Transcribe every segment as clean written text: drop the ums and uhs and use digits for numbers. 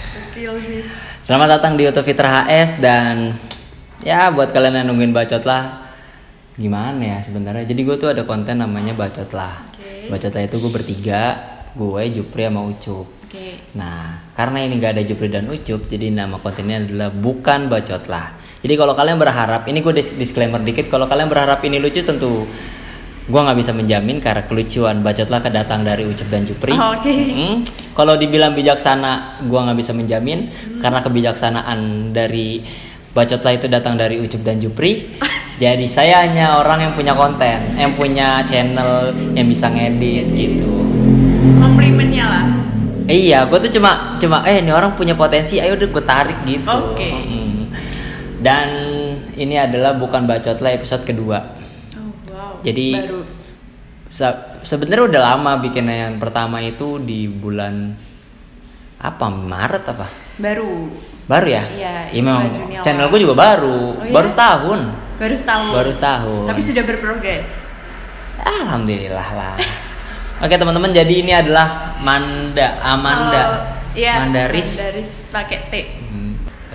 Gokil sih. Selamat datang di YouTube Fitra HS dan ya buat kalian yang nungguin bacot lah, gimana ya sebenarnya. Jadi gue tuh ada konten namanya bacot lah. Bacot lah itu gue bertiga, gue, Jupri sama Ucup. Nah karena ini gak ada Jupri dan Ucup, jadi nama kontennya adalah bukan bacot lah. Jadi kalau kalian berharap, ini gue disclaimer dikit, kalau kalian berharap ini lucu tentu gue nggak bisa menjamin karena kelucuan bacotlah kedatang dari Ucup dan Jupri. Kalau dibilang bijaksana, gue nggak bisa menjamin karena kebijaksanaan dari bacotlah itu datang dari Ucup dan Jupri. Jadi saya hanya orang yang punya konten, yang punya channel, yang bisa ngedit gitu. Komplimennya lah. Iya, gue tuh cuma ini orang punya potensi, ayo udah gue tarik gitu. Dan ini adalah bukan bacotlah episode kedua. Jadi sebenarnya udah lama bikinnya. Yang pertama itu di bulan apa, Maret apa? Baru ya? Iya memang channel gue juga baru. Baru setahun. Baru setahun. Tapi sudah berprogres. Alhamdulillah lah. Oke teman-teman, jadi ini adalah Mandaris pakai T.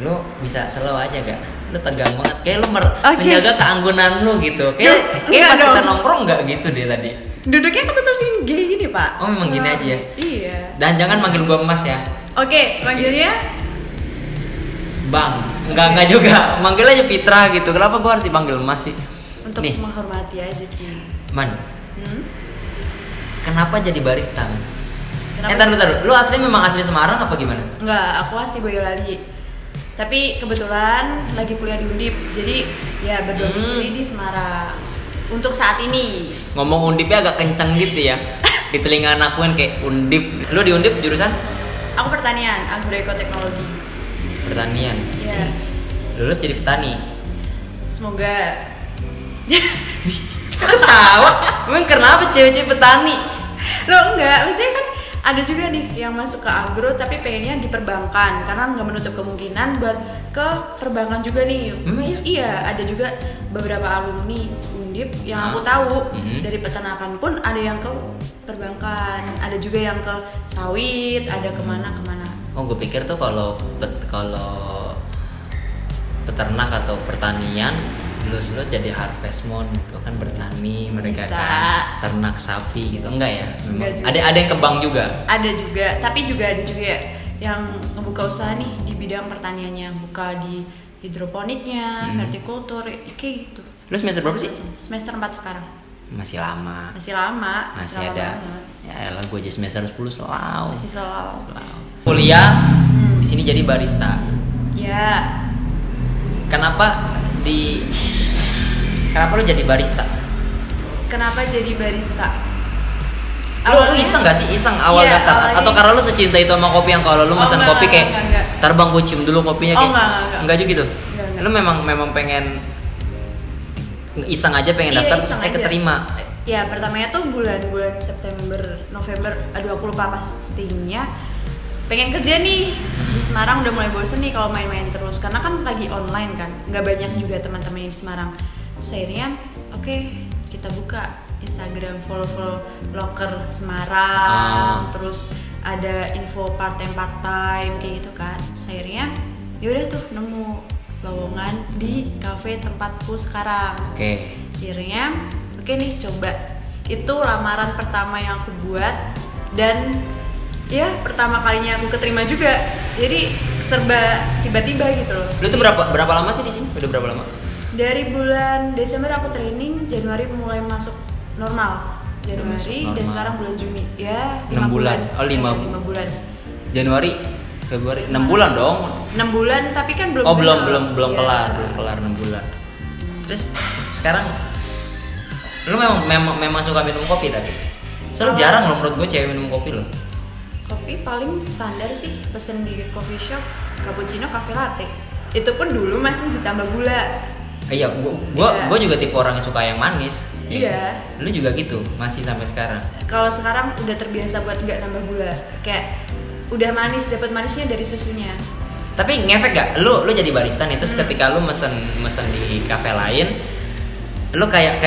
Lu bisa slow aja gak? Lu tegang banget, kayak lu menjaga keanggunan lu gitu. Kayak pas kita nongkrong nggak gitu deh tadi. Duduknya kan tetap sih gini Pak. Oh memang gini aja ya. Iya. Dan jangan manggil gua Mas ya. Oke, manggilnya Bang. Enggak juga. Manggil aja Fitra gitu. Kenapa gua harus dipanggil Mas sih? Untuk menghormati aja sih. Man. Kenapa jadi barista? Entar. Lu memang asli Semarang apa gimana? Enggak, aku asli Boyolali. Tapi kebetulan lagi kuliah di Undip, jadi ya berdomisili di Semarang untuk saat ini. Ngomong Undipnya agak kencang gitu ya. Di telinga anakku kan kayak Undip. Lu di Undip jurusan? Aku pertanian, agroekoteknologi. Pertanian? Iya. Lulus jadi petani? Semoga. Ketawa? Emang kenapa cewek-cewek petani? Lo enggak, maksudnya kan ada juga nih yang masuk ke agro tapi pengennya di perbankan karena nggak menutup kemungkinan buat ke perbankan juga nih. Iya, ada juga beberapa alumni Undip yang aku tahu dari peternakan pun ada yang ke perbankan, ada juga yang ke sawit, ada kemana. Oh, gue pikir tuh kalau peternak atau pertanian lulus jadi harvest moon gitu kan, bertani mereka kan ternak sapi gitu. Enggak ya? Ada yang ke bank juga? Ada juga, tapi juga ada juga yang ngebuka usaha nih di bidang pertaniannya, buka di hidroponiknya, vertikultur kayak gitu. Lu semester berapa sih? Semester 4 sekarang. Masih lama. Masih ada. Ya elah, gue aja semester 10 selalu. Masih selalu. Kuliah di sini jadi barista. Ya. Kenapa lu jadi barista? Kenapa jadi barista? Lu iseng gak sih? Awal daftar? Atau karena lu secinta itu sama kopi yang kalau lu pesan kopi kayak terbang gue cium dulu kopinya kayak enggak juga gitu? Lu memang pengen iseng aja pengen daftar terus keterima? Ya pertamanya tuh bulan September, November, aku lupa pastinya. Pengen kerja nih di Semarang, udah mulai bosen nih kalau main-main terus karena kan lagi online kan, nggak banyak juga teman-teman yang di Semarang. Terus akhirnya oke, kita buka Instagram, follow loker Semarang, terus ada info part time kayak gitu kan. Terus akhirnya yaudah tuh nemu lowongan di cafe tempatku sekarang. Akhirnya oke nih coba. Itu lamaran pertama yang aku buat dan ya pertama kalinya aku keterima juga, jadi serba tiba-tiba gitu loh. Lu tuh berapa lama sih di sini? Udah berapa lama? Dari bulan Desember aku training, Januari mulai masuk normal. Dan sekarang bulan Juni ya 5 bulan. Oh 5 bulan. Januari, Februari 6 bulan dong. 6 bulan tapi kan belum. Oh belum kelar 6 bulan. Terus sekarang lu memang suka minum kopi tadi? Soalnya jarang loh menurut gue cewek minum kopi loh. Kopi paling standar sih, pesen di coffee shop, cappuccino, cafe latte. Itu pun dulu masih ditambah gula. Iya, gua juga tipe orang yang suka yang manis. Iya. Lu juga gitu, masih sampai sekarang? Kalau sekarang udah terbiasa buat nggak nambah gula, kayak udah manis, dapat manisnya dari susunya. Tapi ngefek gak? Lu jadi barista nih, terus ketika lu mesen di kafe lain, lu kayak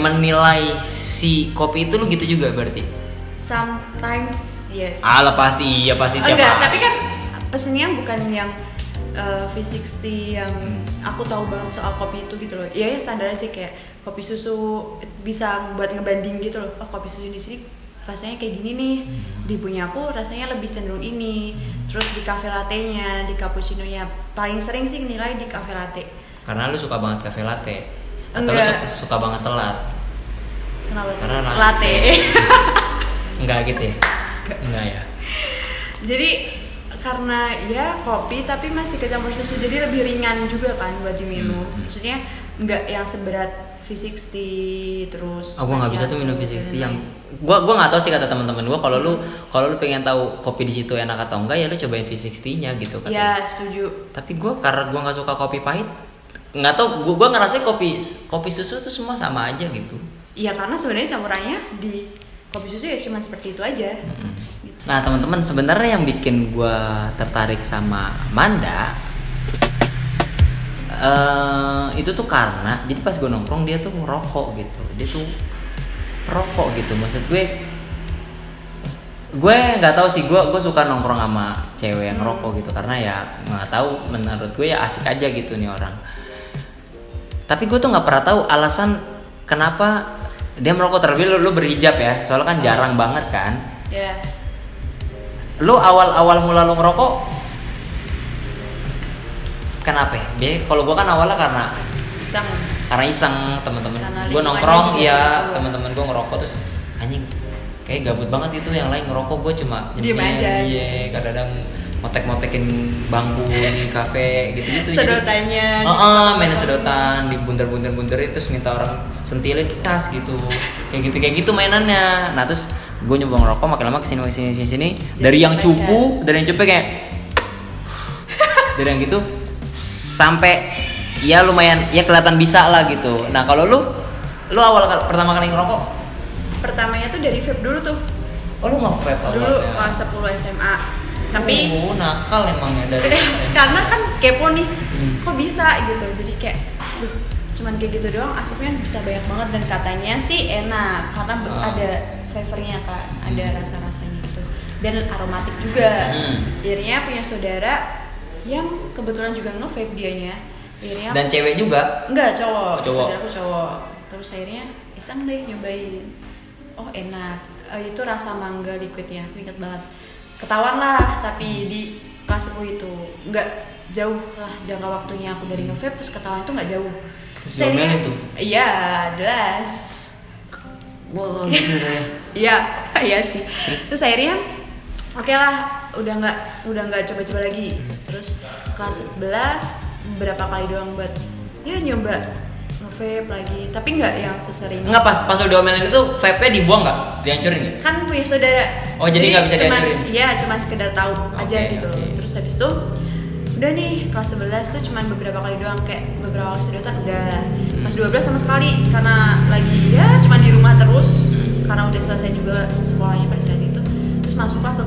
menilai si kopi itu lu gitu juga berarti? Sometimes yes. Alah pasti iya pasti tiap enggak, tapi kan pesennya bukan yang V60 yang aku tahu banget soal kopi itu gitu loh. Ya standar aja kayak kopi susu, bisa buat ngebanding gitu loh. Oh kopi susu di sini rasanya kayak gini nih. Di punya aku rasanya lebih cenderung ini. Terus di cafe latte-nya, di cappuccino-nya paling sering sih nilai di cafe latte. Karena lu suka banget cafe latte. Atau lu suka banget telat? Kenapa? Karena latte. Enggak gitu ya? Enggak ya. Jadi karena ya kopi tapi masih kecampur susu, jadi lebih ringan juga kan buat diminum. Maksudnya nggak yang seberat V60 terus. Gue nggak bisa tuh minum V60 yang gue nggak tahu sih kata teman-teman gue, kalau lu pengen tahu kopi di situ enak atau enggak ya lu cobain V60-nya gitu kan. Ya setuju. Tapi gue karena gue nggak suka kopi pahit, nggak tahu gue ngerasa kopi susu tuh semua sama aja gitu. Iya karena sebenarnya campurannya di kopi susu ya cuma seperti itu aja. Gitu. Nah teman-teman, sebenarnya yang bikin gue tertarik sama Manda itu tuh karena jadi pas gue nongkrong dia tuh ngerokok gitu, dia tuh perokok gitu. Maksud gue nggak tahu sih, gue suka nongkrong sama cewek yang ngerokok gitu karena ya nggak tahu, menurut gue ya asik aja gitu nih orang. Tapi gue tuh nggak pernah tahu alasan kenapa dia merokok, terlebih lu berhijab ya, soalnya kan jarang banget kan. Ya. Lu awal mula lu ngerokok kenapa? Dia kalau gua kan awalnya karena iseng teman-teman. Gua nongkrong ya, teman-teman gua ngerokok terus anjing kayak gabut banget itu, yang lain ngerokok gua cuma diem aja. Iya, kadang-kadang motek-motekin bangku di kafe gitu-gitu. Sedotannya. Main sedotan, dibunter-bunterin terus minta orang sentilin tas gitu. Kayak gitu mainannya. Nah, terus gue nyoba ngerokok makin lama kesini dari yang cupu kayak dari yang gitu sampai ya lumayan ya kelihatan bisa lah gitu. Nah kalau lu pertama kali ngerokok? Pertamanya tuh dari vape dulu tuh. Oh lu nge-vape dulu kelas 10 SMA. Tapi nakal emangnya dari karena kan kepo nih, kok bisa gitu. Jadi kayak cuman kayak gitu doang, asapnya bisa banyak banget dan katanya sih enak karena ada flavornya kan, ada rasa-rasanya gitu dan aromatik juga. Akhirnya punya saudara yang kebetulan juga nge-vape dianya. Akhirnya dan cewek juga? Enggak, cowok. Saudaraku cowok. Terus akhirnya iseng deh nyobain. Oh enak. Itu rasa mangga liquidnya, aku inget banget. Ketahuan lah, tapi di kelas 10 itu nggak jauh lah jangka waktunya aku dari nge-vape, terus ketahuan itu nggak jauh. Saya itu? Iya, jelas. Wow, gitu ya. Iya sih. Terus akhirnya oke lah, udah nggak coba-coba lagi. Terus kelas 11 beberapa kali doang buat ya nyoba nge-vape lagi, tapi nggak yang sesering. Enggak, pas lu diomelin itu vape-nya dibuang nggak? Dihancurin nggak? Kan punya saudara. Oh jadi nggak bisa dihancurin? Iya, cuma sekedar tahu aja gitu loh. Terus habis itu udah nih kelas 11 tuh cuman beberapa kali doang, kayak beberapa sedotan udah. Kelas 12 sama sekali karena lagi ya cuman di rumah terus karena udah selesai juga sekolahnya pada saat itu. Terus masuklah ke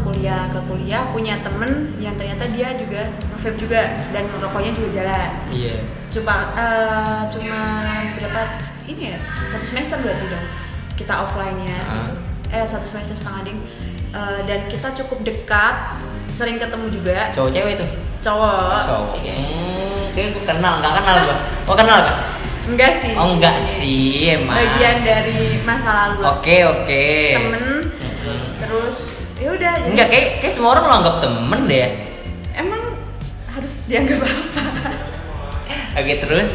kuliah punya temen yang ternyata dia juga nge-vape juga dan rokoknya juga jalan. Iya. Cuma berapa ini ya? 1 semester berarti dong kita offline-nya. Gitu. 1 semester setengah ding. Dan kita cukup dekat, sering ketemu juga. Cowok cewek itu? Cowok. Kayaknya gue kenal, nggak kenal gue. Oh kenal kan? Enggak sih. Oh enggak sih emang. Bagian dari masa lalu. Oke. Temen. Terus ya udah. Enggak, kayak semua orang lo anggap temen deh. Emang harus dianggap apa? Oke, terus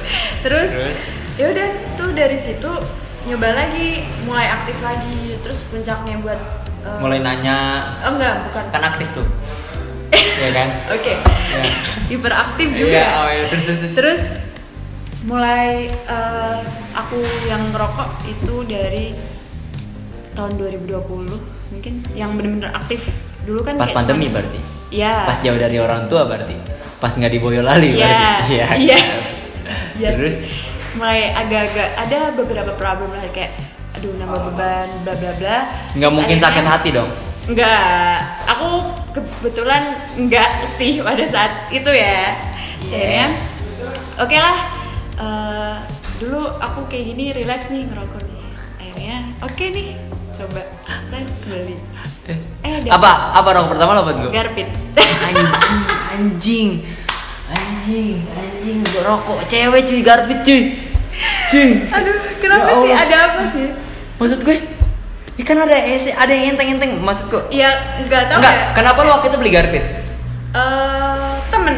ya udah tuh dari situ nyoba lagi, mulai aktif lagi. Terus puncaknya buat mulai nanya. Oh enggak, bukan. Kan aktif tuh. Iya kan? Oke. Ya. Hiperaktif juga. Iya, terus mulai aku yang ngerokok itu dari tahun 2020 mungkin yang benar-benar aktif. Dulu kan pas pandemi berarti? Iya. Pas jauh dari orang tua berarti? Pas nggak di Boyolali berarti? Iya. Terus? Mulai agak-agak ada beberapa problem lah kayak aduh nambah beban bla bla bla. Nggak mungkin sakit hati dong? Enggak, aku kebetulan enggak sih pada saat itu ya. Akhirnya oke lah, dulu aku kayak gini relax nih ngerokok nih. Akhirnya oke nih coba tes beli. Apa rokok pertama lo buat gue? Garpit. Anjing. anjing gua rokok cewek cuy, garbit cuy. Aduh, kenapa Ya sih? Allah. Ada apa sih? Maksud gue kan ada yang enteng maksudku. Ya nggak tahu Enggak, ya. kenapa lu waktu itu beli garbit? Temen.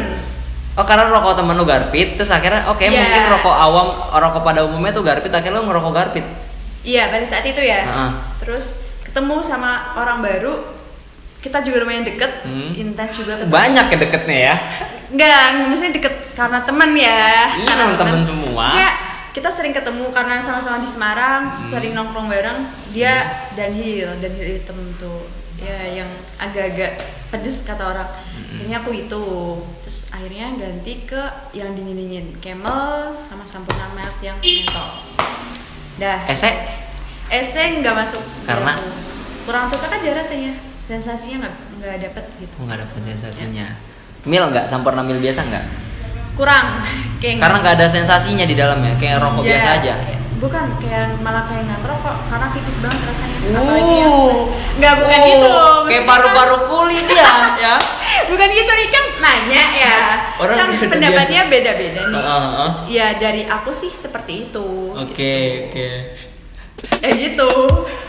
Oh, karena rokok temen lu garbit, terus akhirnya Iya. mungkin rokok pada umumnya tuh garbit, akhirnya lu ngerokok garbit. Iya, pada saat itu ya. Heeh. Terus ketemu sama orang baru, kita juga lumayan deket, intens juga ketemu. Banyak ya deketnya ya. Enggak, maksudnya deket karena teman ya. Iya, Karena temen semua. Maksudnya kita sering ketemu karena sama-sama di Semarang, sering nongkrong bareng. Dia Danhil hitam tuh. Ya, yang agak-agak pedes kata orang. Akhirnya aku itu. Terus akhirnya ganti ke yang dingin-dingin, Camel sama Sampurna Melt yang mentol. Dah. Ese nggak masuk. Karena? Ya, kurang cocok aja rasanya. Sensasinya nggak dapet gitu. Nggak dapet sensasinya. Yes. Mil nggak, Sampurna Mil biasa nggak? Kurang kayak Karena nggak ada sensasinya di dalamnya, kayak rokok Iya, biasa aja. Bukan malah kayak nggak ngerokok karena tipis banget rasanya. Oh. Apalagi yang stres. Nggak, bukan gitu. Kayak Maksudnya paru-paru kulit ya, ya. bukan gitu nih, kan nanya ya. Orang Kan udah pendapatnya beda-beda nih. Heeh. Ya dari aku sih seperti itu. Oke. Ya gitu.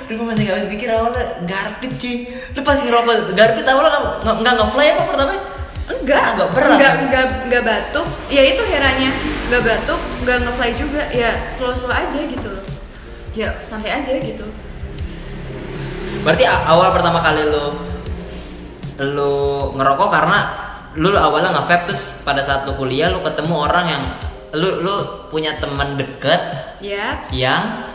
Aduh, gue masih gak bisa pikir awalnya garbit cuy. Lu pas ngerokok garbit awalnya nggak nge-fly apa pertama? Agak berat. Enggak batuk. Ya itu herannya. Enggak batuk, enggak nge-fly juga. Ya slow-slow aja gitu loh. Ya santai aja gitu. Berarti awal pertama kali lu ngerokok karena lu awalnya nge-vape, terus pada saat lu kuliah lu ketemu orang yang lu punya teman deket Yaps. yang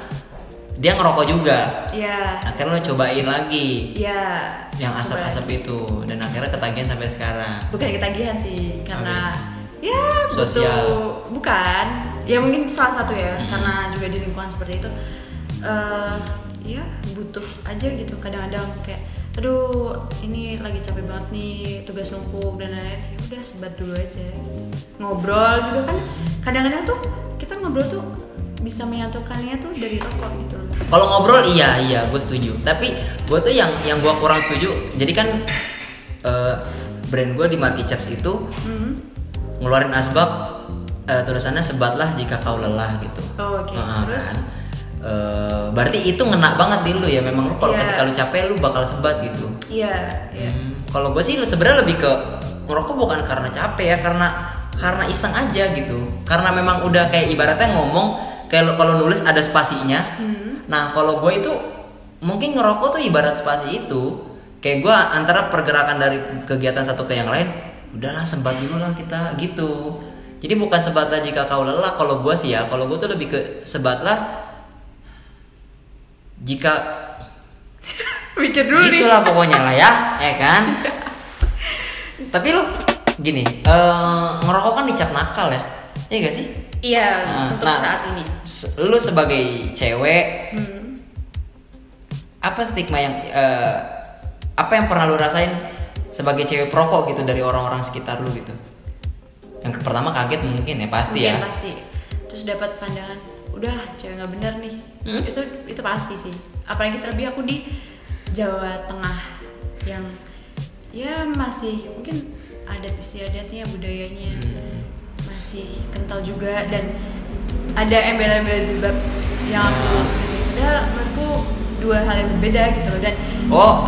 dia ngerokok juga. Ya. Akhirnya lu cobain lagi Ya. yang asap-asap itu, dan akhirnya ketagihan sampai sekarang. Bukan ketagihan sih, karena ya Sosial. bukan. Ya mungkin salah satu ya, karena juga di lingkungan seperti itu. Ya butuh aja gitu. Kadang-kadang kayak, aduh ini lagi capek banget nih, tugas numpuk dan lain-lain. Ya udah sebat dulu aja. Ngobrol juga kan. Kadang-kadang tuh kita ngobrol tuh bisa menyatukannya tuh dari rokok gitu loh. Kalau ngobrol iya gue setuju. Tapi gue tuh yang gue kurang setuju. Jadi kan brand gue di Marky Chaps itu ngeluarin asbak tulisannya sebatlah jika kau lelah gitu. Oh, oke. Terus? Kan? Berarti itu ngena banget di lu ya. Memang lu kalau Iya. ketika lu capek lu bakal sebat gitu. Iya. Kalau gue sih sebenarnya lebih ke ngerokok bukan karena capek ya, karena iseng aja gitu. Karena memang udah kayak ibaratnya ngomong kayak kalau nulis ada spasinya. Nah kalau gue itu mungkin ngerokok tuh ibarat spasi itu. Kayak gue antara pergerakan dari kegiatan satu ke yang lain, udahlah sebat dulu lah kita gitu. Jadi bukan sebatlah jika kau lelah. Kalau gue sih ya, kalau gue tuh lebih ke sebatlah jika Mikir dulu nih. itulah pokoknya lah ya kan. Tapi lu gini, ngerokok kan dicap nakal ya, iya gak sih? Iya, untuk saat ini. Lu sebagai cewek, apa stigma yang apa yang pernah lu rasain sebagai cewek perokok gitu dari orang-orang sekitar lu gitu? Yang pertama kaget mungkin ya, pasti ya. Pasti. Terus dapat pandangan, udah cewek nggak bener nih. Itu pasti sih. Apalagi terlebih aku di Jawa Tengah yang ya masih mungkin adat istiadatnya, budayanya masih kental juga, dan ada embel-embel jilbab yang aku udah menurutku dua hal yang berbeda gitu loh. Dan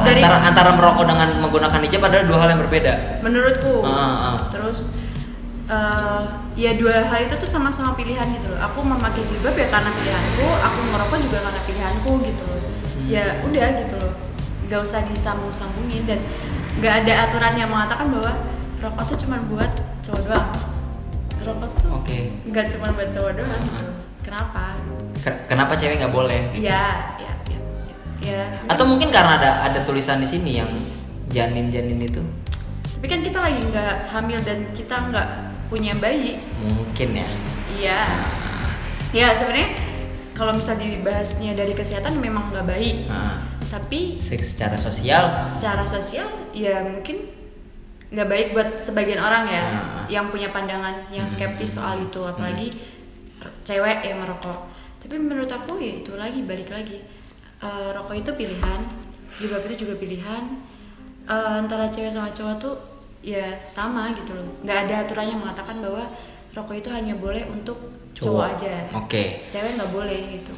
dari antara merokok dengan menggunakan hijab adalah dua hal yang berbeda menurutku. Terus ya dua hal itu tuh sama-sama pilihan gitu loh. Aku memakai jilbab ya karena pilihanku, aku merokok juga karena pilihanku gitu loh. Ya udah gitu loh, nggak usah disambung-sambungin, dan nggak ada aturan yang mengatakan bahwa rokok tuh cuma buat cowok doang. Rokok tuh nggak cuma buat cowok doang gitu. Kenapa? Kenapa cewek nggak boleh? Iya. Atau mungkin karena ada tulisan di sini yang janin itu. Tapi kan kita lagi nggak hamil dan kita nggak punya bayi. Mungkin ya. Iya. Ya sebenarnya kalau misalnya dibahasnya dari kesehatan memang nggak baik. Tapi secara sosial ya mungkin nggak baik buat sebagian orang ya, yang punya pandangan yang skeptis soal itu, apalagi cewek yang merokok. Tapi menurut aku ya itu lagi, balik lagi, rokok itu pilihan, jilbab itu juga pilihan. Antara cewek sama cowok tuh ya sama gitu loh. Nggak ada aturan yang mengatakan bahwa rokok itu hanya boleh untuk cowok aja. Oke. Cewek nggak boleh gitu.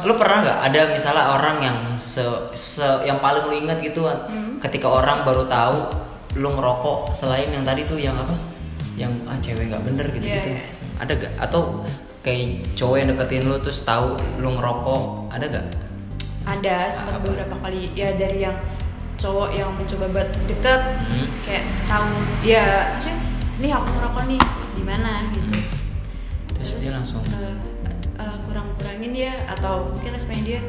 Lu pernah nggak ada misalnya orang yang yang paling lu ingat gitu ketika orang baru tahu lu ngerokok selain yang tadi tuh yang apa? Yang cewek nggak bener gitu gitu. Yeah. Ada gak? Atau kayak cowok yang deketin lu terus tahu lu ngerokok, ada gak? Ada sempat beberapa kali ya, dari yang cowok yang mencoba buat deket, kayak tahu ya maksudnya nih aku ngerokok nih di mana gitu. Terus dia langsung kurang-kurangin dia, atau mungkin responnya dia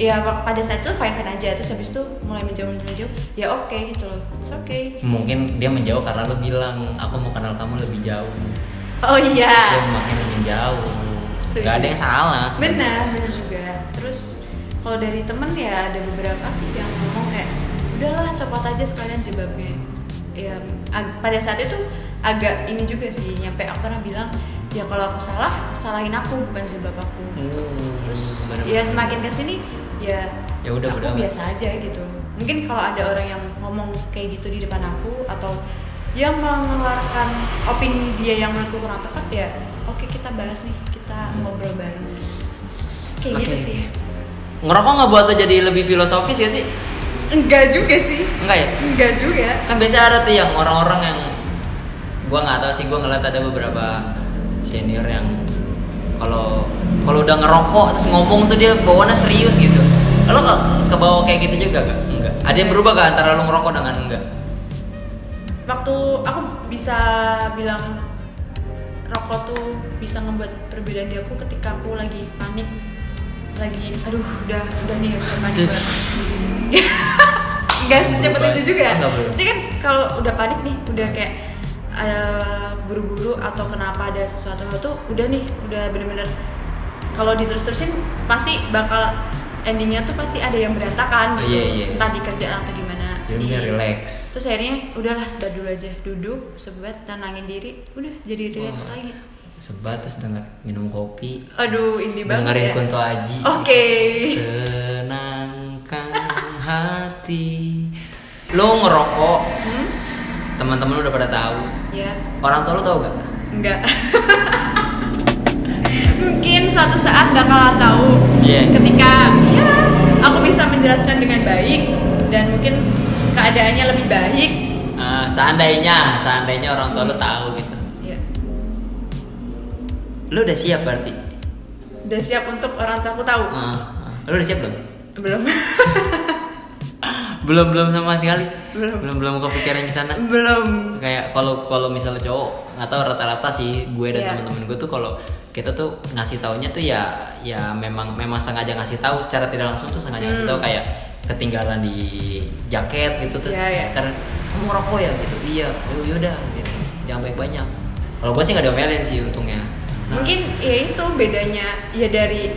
ya pada saat itu fine aja, terus habis itu mulai menjauh ya oke gitu loh, it's okay. Mungkin dia menjauh karena lu bilang aku mau kenal kamu lebih jauh. Oh iya, Dia makin menjauh. Gak ada yang salah sebenarnya. benar juga. Terus kalau dari temen ya ada beberapa sih yang ngomong kayak udahlah copot aja sekalian jilbabnya. Ya pada saat itu agak ini juga sih, nyampe aku pernah bilang ya kalau aku salah, salahin aku bukan jilbab aku. Terus bener-bener. ya semakin kesini ya udah aku biasa aja gitu. Mungkin kalau ada orang yang ngomong kayak gitu di depan aku, atau yang mengeluarkan opini dia yang menurutku kurang tepat, ya oke, kita bahas nih, kita ngobrol bareng kayak gitu sih. Ngerokok nggak buat lo jadi lebih filosofis ya sih? Enggak juga sih. Enggak ya? Enggak juga. Kan biasa ada tuh yang orang-orang yang gua nggak tahu sih, gua ngeliat ada beberapa senior yang kalau udah ngerokok terus ngomong tuh dia bawaannya serius gitu. Lo ke bawah kayak gitu juga gak? Enggak. Ada yang berubah gak antara lo ngerokok dengan enggak? Waktu aku bisa bilang rokok tuh bisa ngebuat perbedaan di aku ketika aku lagi panik, lagi aduh udah nih udah panik banget. Nggak secepat itu juga. Sih kan kalau udah panik nih, udah kayak buru-buru atau kenapa ada sesuatu tuh udah bener-bener kalau diterus-terusin pasti bakal endingnya tuh pasti ada yang berantakan gitu. Iya. Entah di kerjaan atau gimana. Jadi relax. Terus akhirnya udahlah sebat dulu aja, duduk sebat, tenangin diri, udah jadi relax lagi. Sebat terus denger minum kopi. Aduh, indie banget dengerin ya. Kunto Aji. Oke. Tenangkan hati. Lo ngerokok, teman-teman lu udah pada tahu. Yaps. Orang tua lu tahu gak? Enggak. Mungkin suatu saat bakalan tahu. Ketika ya aku bisa menjelaskan dengan baik dan mungkin keadaannya lebih baik. Seandainya orang tua lu tahu gitu. Iya. Lu udah siap berarti? Udah siap untuk orang tua aku tahu? Lu udah siap belum? Belum. belum sama sekali. Belum kepikiran di sana. Belum. Kayak kalau misalnya cowok, nggak tahu rata-rata sih gue dan teman-teman gue tuh kalau kita tuh ngasih taunya tuh ya memang sengaja ngasih tahu secara tidak langsung tuh sengaja ngasih tahu, kayak ketinggalan di jaket gitu terus karena kamu ngerokok ya gitu. Iya, yaudah gitu. Jangan banyak. Kalau gue sih nggak diomelin sih untungnya. Mungkin ya itu bedanya ya, dari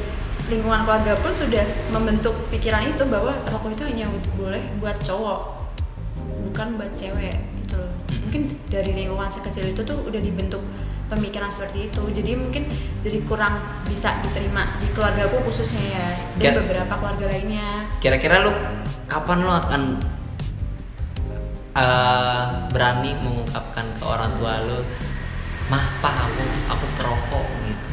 lingkungan keluarga pun sudah membentuk pikiran itu bahwa rokok itu hanya boleh buat cowok, bukan buat cewek gitu loh. Mungkin dari lingkungan sekecil itu tuh udah dibentuk pemikiran seperti itu, jadi mungkin jadi kurang bisa diterima di keluarga aku khususnya ya, dan beberapa keluarga lainnya. Kira-kira lu kapan lu akan berani mengungkapkan ke orang tua lu, mah pak aku perokok gitu?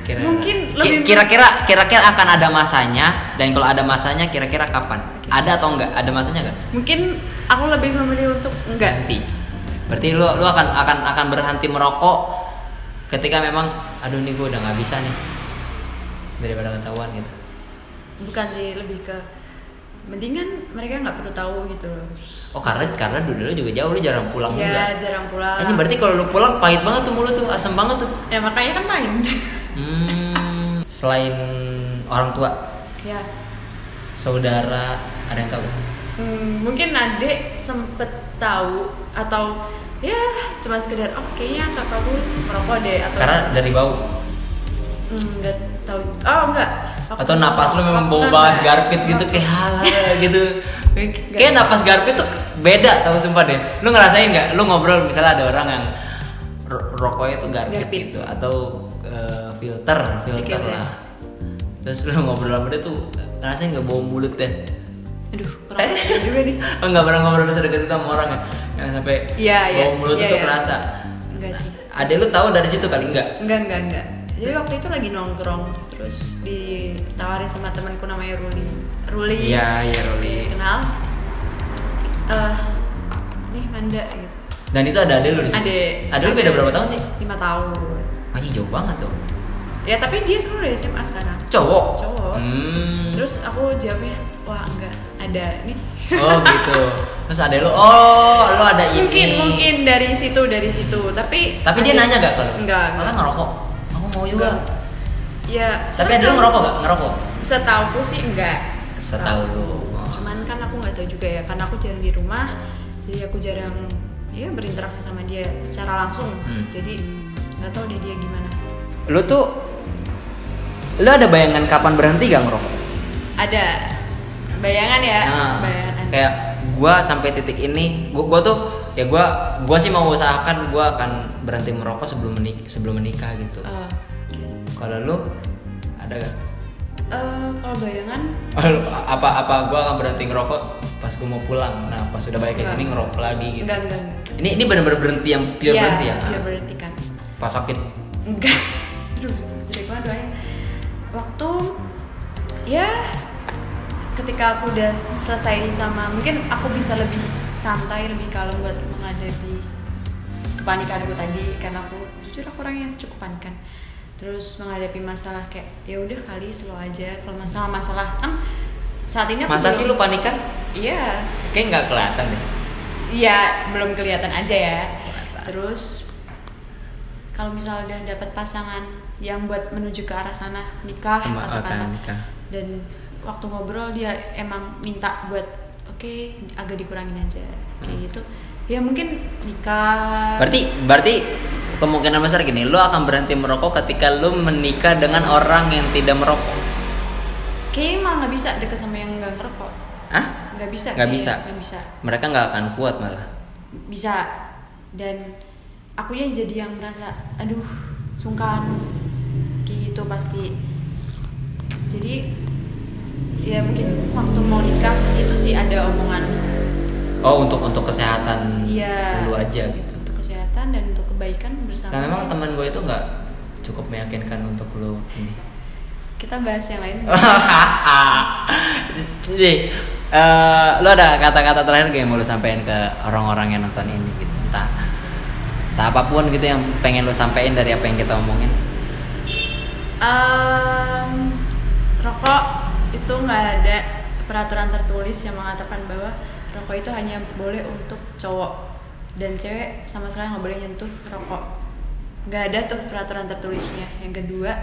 Mungkin kira-kira akan ada masanya, dan kalau ada masanya kira-kira kapan? Ada atau enggak? Ada masanya enggak? Mungkin aku lebih memilih untuk enggak. Berarti lu akan berhenti merokok ketika memang aduh nih gue udah nggak bisa nih, daripada ketahuan gitu. Bukan sih, lebih ke mendingan mereka nggak perlu tahu gitu loh. Oh karena dulu lu juga jauh, lu jarang pulang juga. Iya, jarang pulang. Ini berarti kalau lu pulang pahit banget tuh mulut tuh, asem banget tuh. Ya makanya kan main. Selain orang tua, ya, saudara ada yang tahu gak? Mungkin adek sempet tahu, atau ya cuma sekedar kayaknya kakak gue merokok deh, atau karena dari bau. Nggak tahu. Enggak. Atau napas lu memang bau banget garpit gitu, kayak halal gitu. Kayak napas garpit tuh beda tau, sumpah deh. Lu ngerasain nggak? Lu ngobrol misalnya ada orang yang rokoknya tuh garpit gitu, atau filter lah. Terus lu ngobrol sama dia tuh ngerasain nggak bau mulut deh? Aduh, kurang juga nih. Enggak pernah ngobrol sedekat itu sama orang ya? Yang sampai bau mulut itu kerasa? Enggak sih. Adek lu tahu dari situ kali? Enggak. Jadi waktu itu lagi nongkrong, terus ditawarin sama temanku namanya Ruli. Iya Ruli. Kenal. Nih Manda gitu. Dan itu ada adek lu di situ? Adek lu beda berapa tahun sih? 5 tahun. Anjing jauh banget tuh. Ya tapi dia sekarang udah SMA sekarang. Cowok. Terus aku jawabnya, wah enggak ada nih. Oh gitu. Terus ada lu ada ini. Mungkin dari situ. Tapi dia nanya gak kalau? Enggak. Ngerokok. Aku mau juga. Ya. Tapi ada lu ngerokok gak? Ngerokok? Setauku sih enggak. Setahu lu. Cuman kan aku nggak tahu juga ya, karena aku jarang di rumah, jadi aku jarang berinteraksi sama dia secara langsung. Jadi nggak tahu deh dia gimana. Lu ada bayangan kapan berhenti gak ngerokok? Ada bayangan ya. Bayangan. Kayak gua sampai titik ini, gua tuh ya gua sih mau usahakan gua akan berhenti merokok sebelum menikah gitu. Kalau lu ada gak? Kalau bayangan apa gua akan berhenti ngerokok pas gua mau pulang. Nah, pas udah balik ke sini ngerokok lagi gitu. Enggak. Ini benar-benar berhenti yang pure berhenti ya? Iya, berhenti kan. Pas sakit? Enggak. Aduh, jelek banget doanya. Waktu ya ketika aku udah selesai sama, mungkin aku bisa lebih santai, lebih kalem buat menghadapi kepanikan aku tadi, karena aku jujur aku orang yang cukup panikan. Terus menghadapi masalah kayak ya udah kali slow aja. Kalau masalah kan saat ini aku sih lu panikan? Iya. Kayak nggak kelihatan deh. Iya, belum kelihatan aja ya. Terus kalau misalnya udah dapat pasangan yang buat menuju ke arah sana, nikah katakanlah. Dan waktu ngobrol dia emang minta buat agak dikurangin aja kayak gitu. Ya mungkin nikah. Berarti kemungkinan besar gini, lu akan berhenti merokok ketika lu menikah dengan orang yang tidak merokok. Kayaknya malah nggak bisa deket sama yang nggak ngerokok. Nggak bisa. Mereka nggak akan kuat malah. Bisa. Dan akunya jadi yang merasa aduh sungkan kayak gitu pasti. Jadi ya mungkin waktu mau nikah itu sih ada omongan. Untuk kesehatan dulu aja gitu. Untuk kesehatan dan untuk kebaikan bersama. Nah memang teman gue itu nggak cukup meyakinkan untuk lu ini. Kita bahas yang lain. Jadi lu ada kata-kata terakhir yang mau lu sampaikan ke orang-orang yang nonton ini gitu? Entah apapun gitu yang pengen lu sampaikan dari apa yang kita omongin. Rokok itu nggak ada peraturan tertulis yang mengatakan bahwa rokok itu hanya boleh untuk cowok dan cewek sama sekali nggak boleh nyentuh rokok. Nggak ada tuh peraturan tertulisnya. Yang kedua,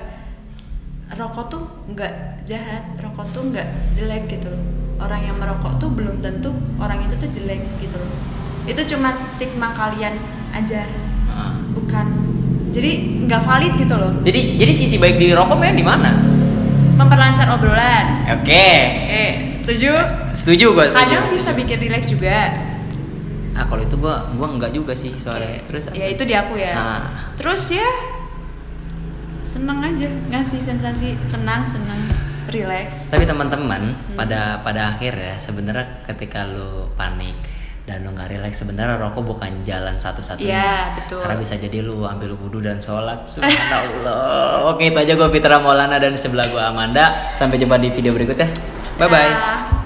rokok tuh nggak jahat, rokok tuh nggak jelek gitu loh. Orang yang merokok tuh belum tentu orang itu tuh jelek gitu loh. Itu cuma stigma kalian aja, bukan. Jadi nggak valid gitu loh. Jadi sisi baik di rokok memang di mana? Memperlancar obrolan. Oke. Setuju? Setuju gue. Kadang bisa bikin rileks juga. Kalau itu gue enggak juga sih soalnya. Terus ya itu di aku ya. Terus ya seneng aja, ngasih sensasi tenang, seneng, rileks. Tapi teman-teman pada akhirnya sebenarnya ketika lu panik dan lu nggak rileks, sebenarnya rokok bukan jalan satu-satunya. Iya, betul. Karena bisa jadi lu ambil wudu dan sholat. Subhanallah. Oke, itu aja gue Fitra Maulana dan di sebelah gue Amanda. Sampai jumpa di video berikutnya. Bye bye.